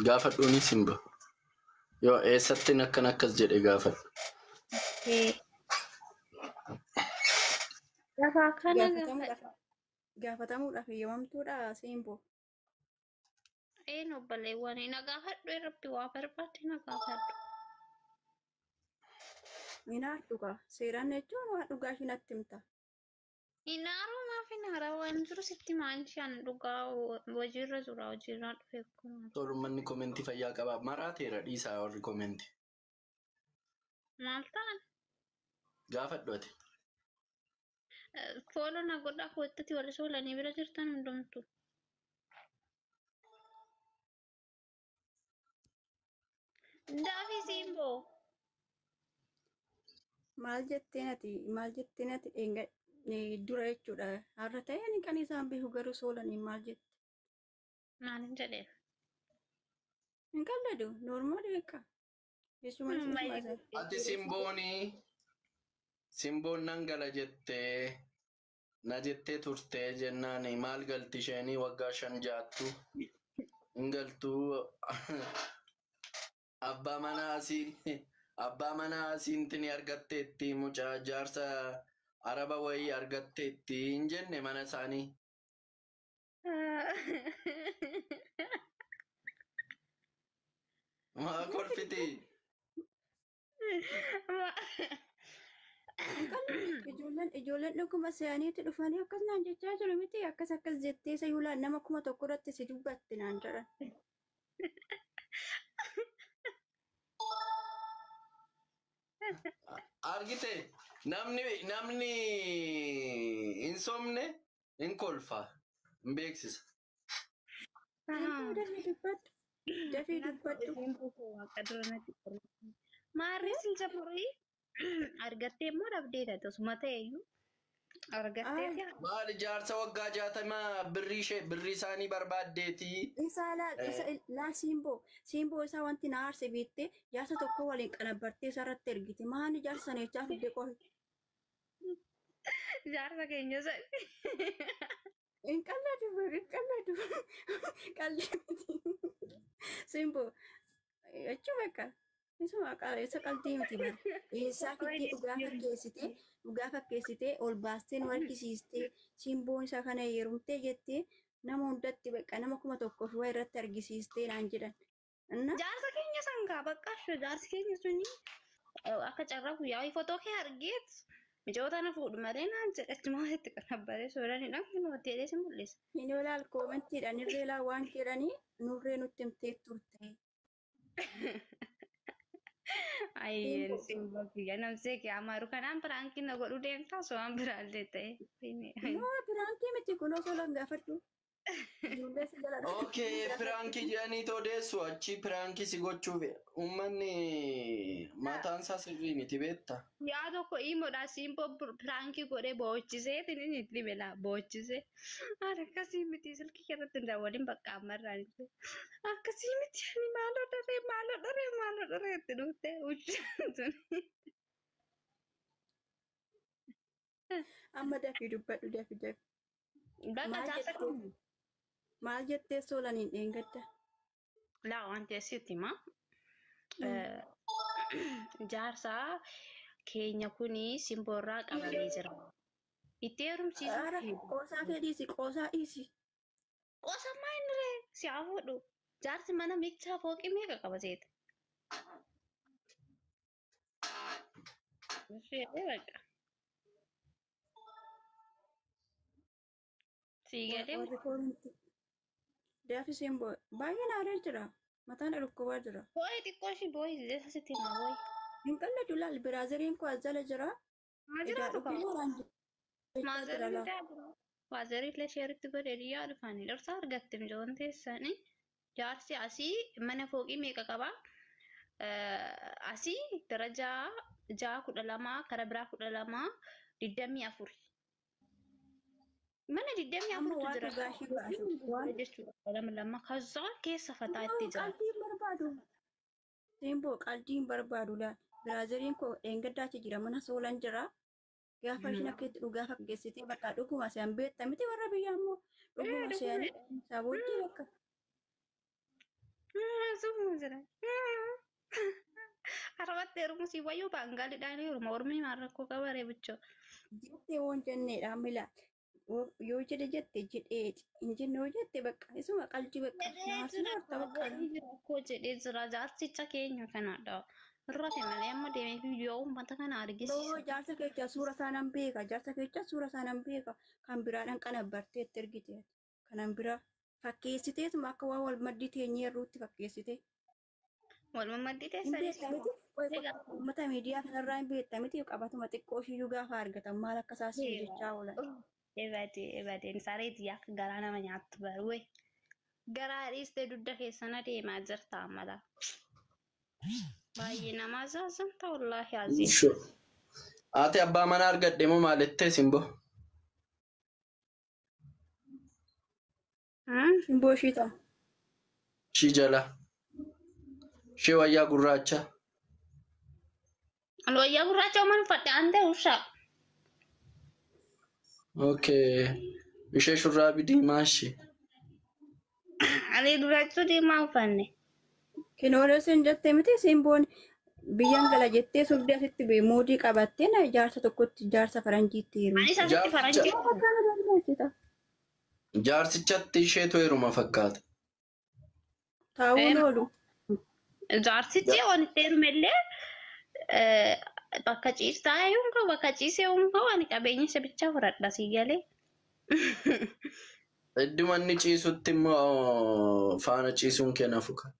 Gaafadhuuni simba. Yoo eessattiin akkan akkas jedhe gaafadhu. Lafaa kana Gaafatamuudhaaf eeyyamamtuudha Simboo. obboleewwan na gaafadhu irratti waa barbaadde na gaafadhu. Inaartu kaa seeraan jechuun waan dhugaa ishii natti himta. Inaaruu maaf inaara waan jiru sitti maanshaan dhugaa hojiirra jira hojiirraa dhufe kun. Manni komentii fayyaa qaba. Maraateera dhiisaa warri komentii. Maal ta'an? Gaafadhu ati. Fooloo na godhaa koottatti warri soolanii bira jirtan hundumtu. Daafii Simboo. Maal jetteen ati dura jechuudha. Har'a ta'e ani kan isaan beeku garuu soolanii maal jette? Maalin jedheen? Hin qalladu noormaali beekaa. Ati Simboon nan gala jettee na jettee turtee jennaan maal galti isheenii waggaa 5 jaattu hin galtuu abbaa manaa asiinti argatteetti mucaa jaarsa araba wayii argatteetti hin jenne mana isaanii. Maa kolfiti. Ijoolleen dhuguma se'aniitti dhufanii akkas naan jechaa jiru miti akkas jettee sayuulaan nama 1,000 irratti si dubbatti naan jedhan. Argite namni hin somne hin kolfa hin beeksisa. Dafii dubbadhu. Maarree silja murii argattee immoo dhabdeedha tosuma ta'eyyuu argattee maal jaarsa waggaa 60 birrii isaanii barbaaddeeti. Isaa laa Simboo isaa wanti na aarse beektee jaarsa tokko waliin qanabbartee isarratti ergite maani jaarsa sana jechaa fidde qofa. Jaarsa keenya sana. Hin qalladu Simboo jechuun beekaa. Isa qalbii miti bara. Eessaa fiddee dhugaa fakkeessitee ol baastee nu argisiistee Simboon isaa kana heerumtee jettee nama hundatti beekaa nama 1,000 fi waa irratti argisiistee naan jedhan. Jaarsa keenya sangaa baqqaashu jaarsi keenya suni akka carraa guyyaa footoo kee argeet mijoota na fuudhu malee naan jedhachi maalitti qanabbaree soodaniidhaan kun hoteelee si mul'isa. Hin olaal koomentiidhaan irree laa waan jedhanii nurree nutti himtee turte. Ayyeen Simboo kiyya namsee kee amaaru kanaan piraankiin na godhuu deemtaa so'aan biraallee ta'e. Piraankii miti kun osoo lan gaafadhu. Okay, pirankii jedhanii odeessu achi pirankii si gochuuf uummanni mataan isaa sirrii miti beektaa. Yaa tokko himoodha Simboo piraankii godhee boo'ichisee tiniin itti dhibela boo'ichisee. Akkasii miti silkii irratti hin daawwadin bakka ammarraan itti. Akkasii miti ani maaloo daree itti dhuftee hojjetan. Amma dafii dubbadhu dafi. Bakka jaarsa keenya. Maal jettee soolaniin dheengadda? Laa wanti asitti ma jaarsa keenya kuni Simboorraa qabamee jira. Itti heerumsiisuu. Qoosaa kee dhiisi qoosaa dhiisi. Qoosaa maayiniree si haa fuudhu. Jaarsi mana miichaa fooqii meeqa qaba seete? Ishee baqa. Siigalee. Daafi Simboo baay'ee naaree jira. Mataan dhukkubaa jira. Boo'ee xiqqoo ishii boo'ee jecha sitti himaa boo'ee. Hin qalladu laal biraaziriin koo as jala jira. Maa jiraatu qaba. Waazarii illee sheeritti godhee dhiyyaa dhufanii dhorsaa argatte mijoon teessanii jaarsi asii mana fooqii meeqa qabaa? Asii darajaa 6-12 karaa biraa 12 24. Mana 24 jira. Lama kazzaa keessa fataa itti jira. Qalbiin barbaadu. Simboo qalbiin barbaadu laal biraaziriin koo dheengaddaachi jira mana soolan jira. Gaafa ishiin akka itti dhugaa fakkeessitee bakka dhuguma se'an beekta miti warra biyyaa immoo dhuguma se'anii sabooddee bakka. Semua sudah. Arwat rumah si Wayu bangga di dalam rumah ormi marah kok kabar ya beco. Jette won jenne amila. Yoo jette jedhee hin jenne yoo jette bakka isuma qalbii bakka naasuma harta bakka. Kok jadi zira jaarsi cakenya kan ada. Rati malee amma deemee viidiyoo uummata kana argisiisa. Yoo jaarsa kecha suura saanaan beeka jaarsa kecha suura saanaan beeka kan biraadhaan qanabbartee itti ergite kanan bira fakkeessiteetuma akka waa wal maddii teenyee irruutti fakkeessite. Walumaa maddii Hin teessanii beektaa miti uummata miidiyaa kanarraa hin beektaa miti qabatuma xiqqoo ishiyyuu gaafa argatan maal akka isaas jechaa oolan. Ebaadeen sareetii akka garaa nama nyaattu baruu garaa dhiistee dugda keessana deemaa jirta ammala. Baay'ee nama azaazamta wallaahi azii. Ati abbaa manaa argadhe moo maalittee simbo? Simboo ishii ta'a. Shii jala. Shii wayyaa gurraacha. Wayyaa gurraacha uuman uffadhe ante ushaa. Okay. Ishee shurraabii diimaa ishee. Ani gurraachuu diimaa uffanne. Kinooleessin jettee miti simboon biyyaan gala jettee sugdee asitti bee moodii qabattee na jaarsa tokkotti jaarsa faranjiitti hiru. Ani isaatti faranjii. Jaarsichatti isheetu heeruma fakkaata. Taa'uun oolu. Jaarsichi wanitti heerumellee bakka ciistaa eeguun bakka ciisee uumuu ani qabeenya isa bichaa fudhadha si galee. Idduma inni ciisutti immoo faana ciisuun kenna fuka.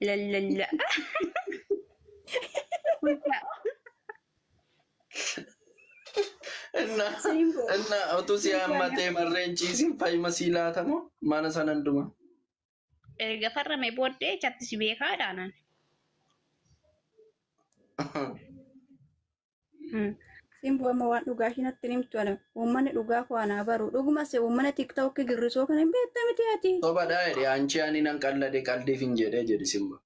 Lallalla. Inna utuu si hammatee marreen ciisiin fayyima sii laatamoo mana sana hunduma. Erga farramee booddee chatti si beekaa dhaanan. Simboo amma waan dhugaa isheen natti himtu ana uummanni dhugaa koo anaa baru dhuguma se uummanni tiktookii girrisoo kana hin beektaa miti ati. Sobadhaa jedhe anchi ani nan qalladee qaldiif hin jedhee jedhi simba.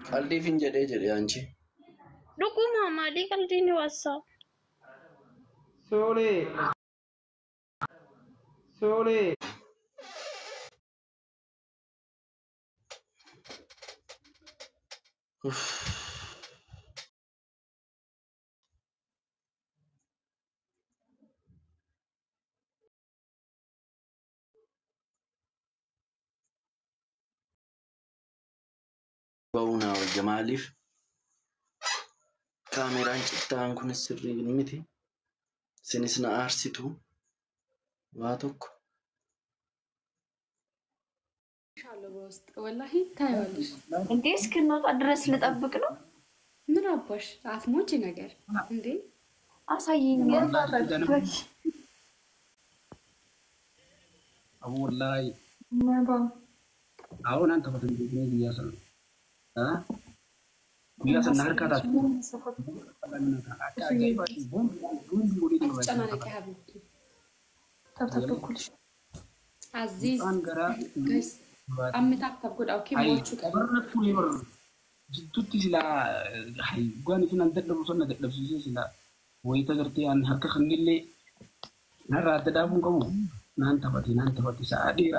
Qaldiif hin jedhee jedhe anchi. Dhuguma maalii qaldiin waasa. Sole. Ba'uunaa wajja maaliif kaameraan cittaan kunis sirrii miti sinis na aarsitu waa tokko. ወላሂ ታይዋለሽ እንዴ እስክንወጣ ድረስ ልጠብቅ ነው? ምን አባሽ አትሞጪ ነገር እንዴ አሳይኝ። አቡ ወላሂ ነባ አሁን አንተ በትንቢት ነው ይያሰል ይያሰል ናርካታ ጨናነቂ ሀብቲ ተብተብኩልሽ አዚዝ ጋይስ አምታክታብ ጎዳው ኪሞቹ ቀበረቱ ይበር ጅቱቲ ሲላ ሃይ ጓን ፍና እንደደቡ ሰነ ደደብ ሲላ ወይ ተገርቴ ያን ሀከ خنيلي ነራ ተዳቡን ቆሙ ናንተ ፈቲ ሳዲራ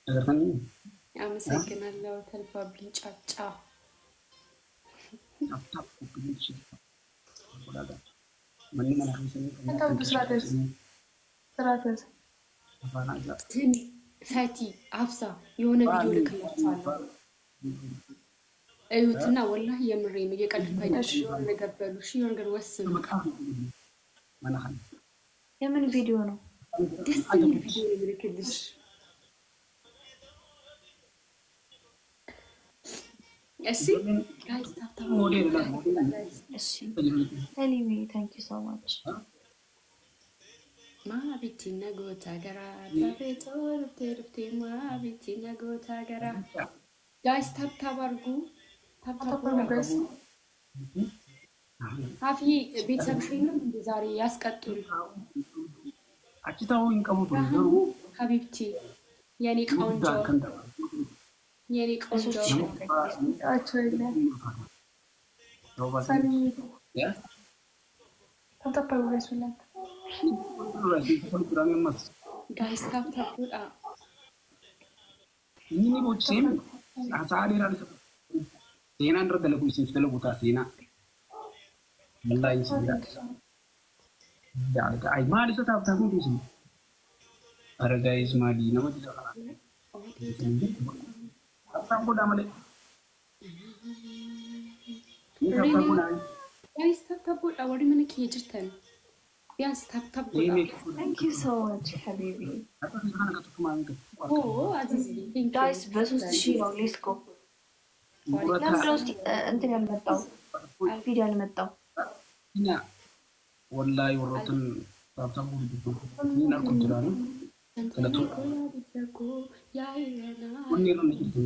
ተገርተኝ አመሰግናለሁ ተልፋብኝ ጫጫ አፍታብ ኩብልሽ ወላዳ ምን ምን ሀይሰኝ እንታው ብስራተስ ስራተስ አፋናጃ ፈቲ አፍሳ የሆነ ቪዲዮ ልክላችኋለሁ እዩትና ወላሂ የምሬ ነው የቀልድ አይደለም የሆነ ነገር በሉ እሺ የሆነ ነገር ወስኑ ማናኸን የምን ቪዲዮ ነው? ደስ የሚል ቪዲዮ ልክልሽ እሺ ጋይስ ታታ ሞዴል እሺ tell me thank you so much Ma bitti nagota gara tapeto rufte ma bitti nagota gara guys tap argu guys hafi ቤተሰብ ሽንም ዛሬ ያስቀጥሉ አጭታው እንቀሙት ነው ሀቢብቲ የኔ ቆንጆ Tap progressulat. Rasi kalau kurang emas. Guys, tap godha. Ini bocil. Asal dia ada. Sena andra dalam kuisif dalam buta sena. Mulai sih. Jangan ke air mali so tap pun tu sih. Ada guys mali nama tidak kalah. Tap pun dah mali. Ini tap pun dah. Guys, tap godha. What do you mean kijirtan? Yes, tap godha. Thank you so much, Habibi. Apa sih kan kata kemarin ke? Oh, Azizi, thank you. Guys, በሶስት ሺህ ነው ሊስኮ ለምንድነው እስኪ እንትን ያልመጣው ቪዲዮ ያልመጣው? Ini wallahi worotan tap pun itu. Ini nak kontrol. Kalau tu, Ya, ya, ya. ini lo ni itu.